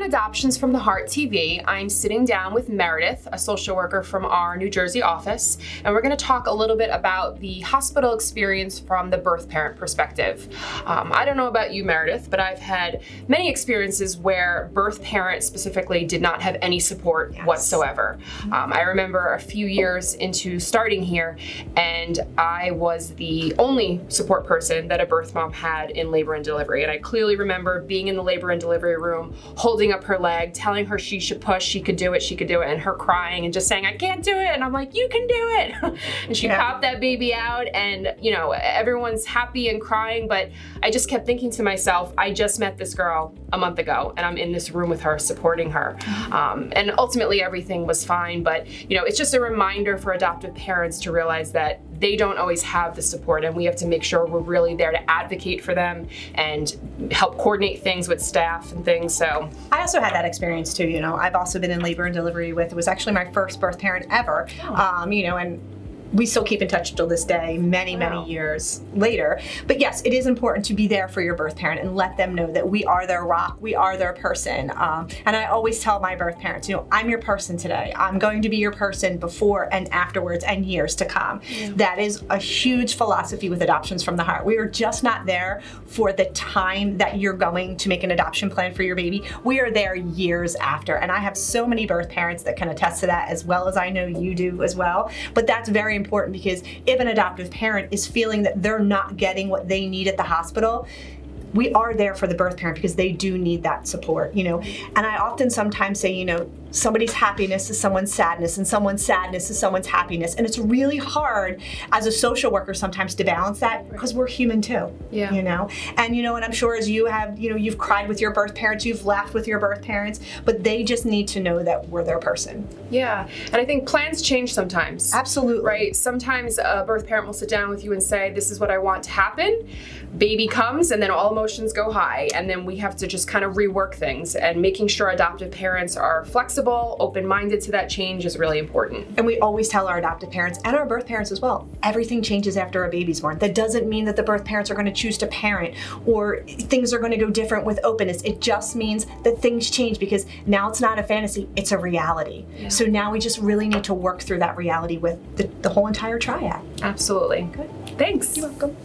Adoptions from the Heart TV. I'm sitting down with Meredith, a social worker from our New Jersey office, and we're going to talk a little bit about the hospital experience from the birth parent perspective. I don't know about you, Meredith, but I've had many experiences where birth parents specifically did not have any support whatsoever. I remember a few years into starting here, and I was the only support person that a birth mom had in labor and delivery. And I clearly remember being in the labor and delivery room, holding up her leg, telling her she should push, she could do it, and her crying and just saying, I can't do it. And I'm like, you can do it. And she popped that baby out, and you know, everyone's happy and crying, but I just kept thinking to myself, I just met this girl a month ago, and I'm in this room with her, supporting her. And ultimately everything was fine, but you know, it's just a reminder for adoptive parents to realize that they don't always have the support, and we have to make sure we're really there to advocate for them and help coordinate things with staff and things. So I also had that experience too. You know, I've also been in labor and delivery with, it was actually my first birth parent ever. You know, and we still keep in touch till this day, many years later. But yes, it is important to be there for your birth parent and let them know that we are their rock, we are their person. And I always tell my birth parents, you know, I'm your person today. I'm going to be your person before and afterwards and years to come. That is a huge philosophy with Adoptions from the Heart. We are just not there for the time that you're going to make an adoption plan for your baby. We are there years after. And I have so many birth parents that can attest to that, as well as I know you do as well. But that's very important, because if an adoptive parent is feeling that they're not getting what they need at the hospital, we are there for the birth parent because they do need that support, you know. And I often sometimes say, you know, somebody's happiness is someone's sadness, and someone's sadness is someone's happiness. And it's really hard as a social worker sometimes to balance that, because we're human too, you know. And you know, and I'm sure as you have, you know, you've cried with your birth parents, you've laughed with your birth parents, but they just need to know that we're their person. Yeah, and I think plans change sometimes. Absolutely. Right, sometimes a birth parent will sit down with you and say, this is what I want to happen. Baby comes, and then all emotions go high, and then we have to just kind of rework things, and making sure adoptive parents are flexible, open-minded to that change is really important. And we always tell our adoptive parents and our birth parents as well, everything changes after a baby's born. That doesn't mean that the birth parents are going to choose to parent or things are going to go different with openness. It just means that things change, because now it's not a fantasy, it's a reality. So now we just really need to work through that reality with the whole entire triad. Absolutely. Good. Thanks. You're welcome.